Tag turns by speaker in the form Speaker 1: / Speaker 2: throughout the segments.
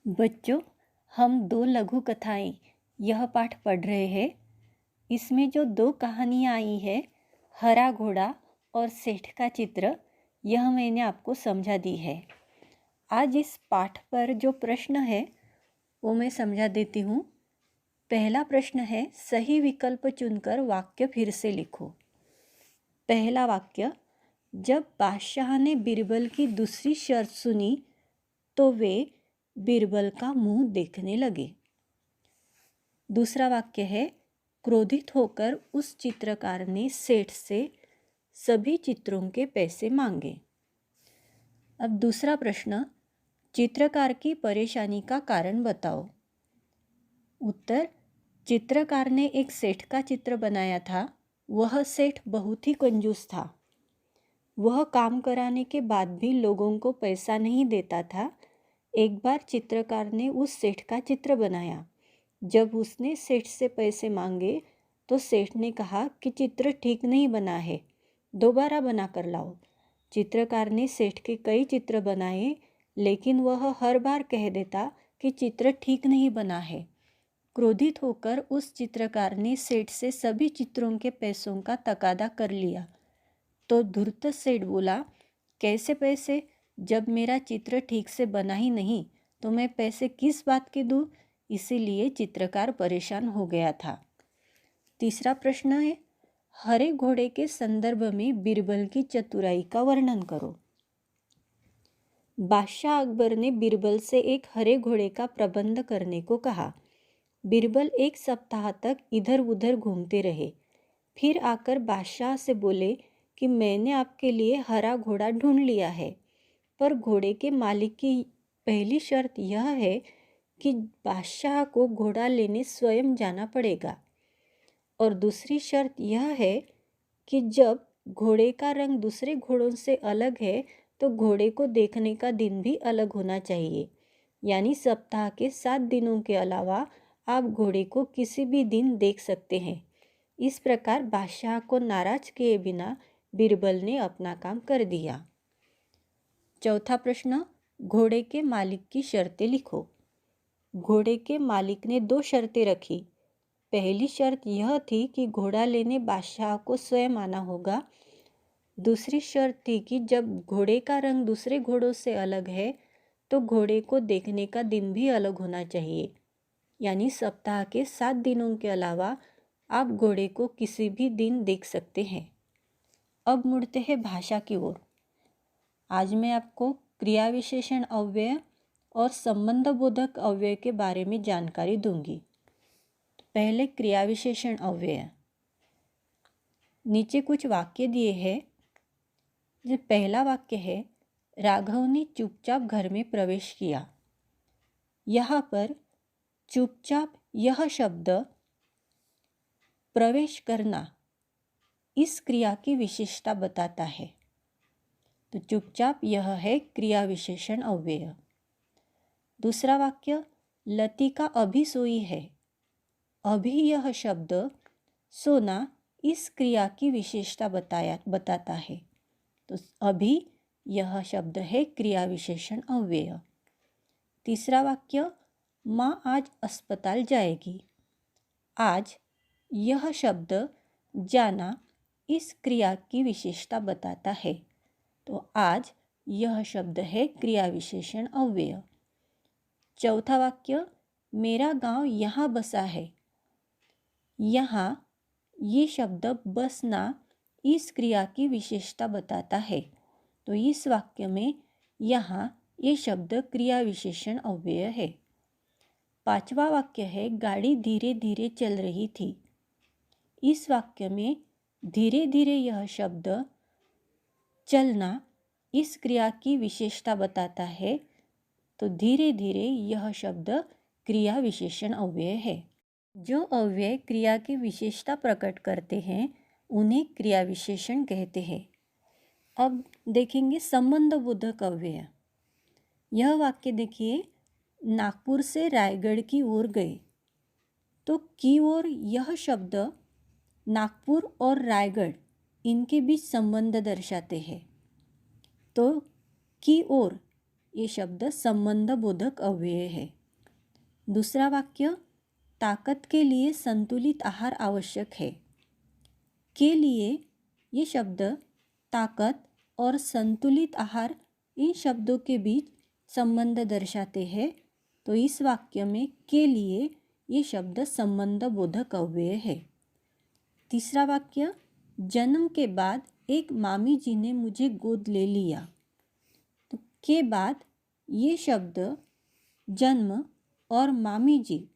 Speaker 1: बच्चों, हम दो लघु कथाएं यह पाठ पढ़ रहे हैं। इसमें जो दो कहानियाँ आई है, हरा घोड़ा और सेठ का चित्र, यह मैंने आपको समझा दी है। आज इस पाठ पर जो प्रश्न है वो मैं समझा देती हूँ। पहला प्रश्न है, सही विकल्प चुनकर वाक्य फिर से लिखो। पहला वाक्य, जब बादशाह ने बीरबल की दूसरी शर्त सुनी तो वे बीरबल का मुंह देखने लगे। दूसरा वाक्य है, क्रोधित होकर उस चित्रकार ने सेठ से सभी चित्रों के पैसे मांगे। अब दूसरा प्रश्न, चित्रकार की परेशानी का कारण बताओ। उत्तर, चित्रकार ने एक सेठ का चित्र बनाया था। वह सेठ बहुत ही कंजूस था। वह काम कराने के बाद भी लोगों को पैसा नहीं देता था। एक बार चित्रकार ने उस सेठ का चित्र बनाया। जब उसने सेठ से पैसे मांगे तो सेठ ने कहा कि चित्र ठीक नहीं बना है, दोबारा बना कर लाओ। चित्रकार ने सेठ के कई चित्र बनाए, लेकिन वह हर बार कह देता कि चित्र ठीक नहीं बना है। क्रोधित होकर उस चित्रकार ने सेठ से सभी चित्रों के पैसों का तकादा कर लिया। तो धूर्त सेठ बोला, कैसे पैसे? जब मेरा चित्र ठीक से बना ही नहीं तो मैं पैसे किस बात के दूँ? इसीलिए चित्रकार परेशान हो गया था। तीसरा प्रश्न है, हरे घोड़े के संदर्भ में बीरबल की चतुराई का वर्णन करो। बादशाह अकबर ने बीरबल से एक हरे घोड़े का प्रबंध करने को कहा। बीरबल एक सप्ताह तक इधर उधर घूमते रहे। फिर आकर बादशाह से बोले कि मैंने आपके लिए हरा घोड़ा ढूंढ लिया है, पर घोड़े के मालिक की पहली शर्त यह है कि बादशाह को घोड़ा लेने स्वयं जाना पड़ेगा, और दूसरी शर्त यह है कि जब घोड़े का रंग दूसरे घोड़ों से अलग है तो घोड़े को देखने का दिन भी अलग होना चाहिए। यानी सप्ताह के 7 दिनों के अलावा आप घोड़े को किसी भी दिन देख सकते हैं। इस प्रकार बादशाह को नाराज किए बिना बीरबल ने अपना काम कर दिया। चौथा प्रश्न, घोड़े के मालिक की शर्तें लिखो। घोड़े के मालिक ने 2 शर्तें रखी। पहली शर्त यह थी कि घोड़ा लेने बादशाह को स्वयं आना होगा। दूसरी शर्त थी कि जब घोड़े का रंग दूसरे घोड़ों से अलग है तो घोड़े को देखने का दिन भी अलग होना चाहिए। यानी सप्ताह के 7 दिनों के अलावा आप घोड़े को किसी भी दिन देख सकते हैं। अब मुड़ते हैं भाषा की ओर। आज मैं आपको क्रिया विशेषण अव्यय और संबंधबोधक अव्यय के बारे में जानकारी दूंगी। पहले क्रिया विशेषण अव्यय। नीचे कुछ वाक्य दिए हैं। जो पहला वाक्य है, राघव ने चुपचाप घर में प्रवेश किया। यहाँ पर चुपचाप यह शब्द प्रवेश करना इस क्रिया की विशेषता बताता है। तो चुपचाप यह है क्रिया विशेषण अव्यय। दूसरा वाक्य, लतिका अभी सोई है। अभी यह शब्द सोना इस क्रिया की विशेषता बताता है। तो अभी यह शब्द है क्रिया विशेषण अव्यय। तीसरा वाक्य, माँ आज अस्पताल जाएगी। आज यह शब्द जाना इस क्रिया की विशेषता बताता है। तो आज यह शब्द है क्रिया विशेषण अव्यय। चौथा वाक्य, मेरा गांव यहाँ बसा है। यहाँ ये शब्द बसना इस क्रिया की विशेषता बताता है। तो इस वाक्य में यहाँ ये शब्द क्रिया विशेषण अव्यय है। पांचवा वाक्य है, गाड़ी धीरे धीरे चल रही थी। इस वाक्य में धीरे धीरे यह शब्द चलना इस क्रिया की विशेषता बताता है। तो धीरे धीरे यह शब्द क्रिया विशेषण अव्यय है। जो अव्यय क्रिया की विशेषता प्रकट करते हैं उन्हें क्रिया विशेषण कहते हैं। अब देखेंगे संबंधबोधक अव्यय। यह वाक्य देखिए, नागपुर से रायगढ़ की ओर गए। तो की ओर यह शब्द नागपुर और रायगढ़ इनके बीच संबंध दर्शाते हैं। तो की ओर ये शब्द संबंध बोधक अव्यय है। दूसरा वाक्य, ताकत के लिए संतुलित आहार आवश्यक है। के लिए ये शब्द ताकत और संतुलित आहार इन शब्दों के बीच संबंध दर्शाते हैं, तो इस वाक्य में के लिए ये शब्द संबंध बोधक अव्यय है। तीसरा वाक्य, जन्म के बाद एक मामी जी ने मुझे गोद ले लिया। तो के बाद ये शब्द जन्म और मामी जी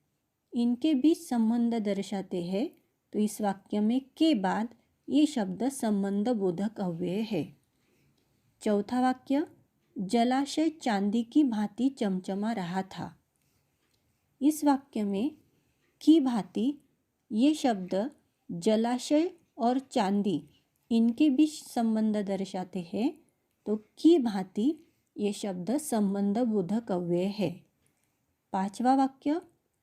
Speaker 1: इनके बीच संबंध दर्शाते हैं, तो इस वाक्य में के बाद ये शब्द संबंध बोधक अव्यय है। चौथा वाक्य, जलाशय चांदी की भांति चमचमा रहा था। इस वाक्य में की भांति ये शब्द जलाशय और चांदी इनके बीच संबंध दर्शाते हैं, तो की भांति ये शब्द संबंध बोधक अव्यय है। पांचवा वाक्य,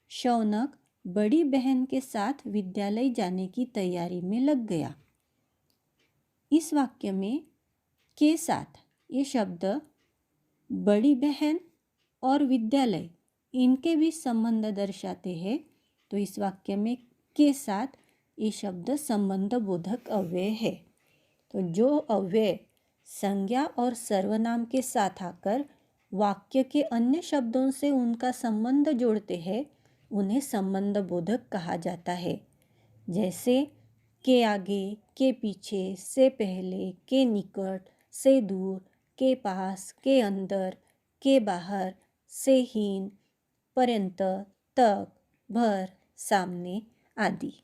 Speaker 1: शौनक बड़ी बहन के साथ विद्यालय जाने की तैयारी में लग गया। इस वाक्य में के साथ ये शब्द बड़ी बहन और विद्यालय इनके भी संबंध दर्शाते हैं, तो इस वाक्य में के साथ ये शब्द संबंध बोधक अव्यय है। तो जो अव्यय संज्ञा और सर्वनाम के साथ आकर वाक्य के अन्य शब्दों से उनका संबंध जोड़ते हैं, उन्हें संबंध बोधक कहा जाता है। जैसे के आगे, के पीछे, से पहले, के निकट, से दूर, के पास, के अंदर, के बाहर, से हीन, पर्यंत, तक, भर, सामने आदि।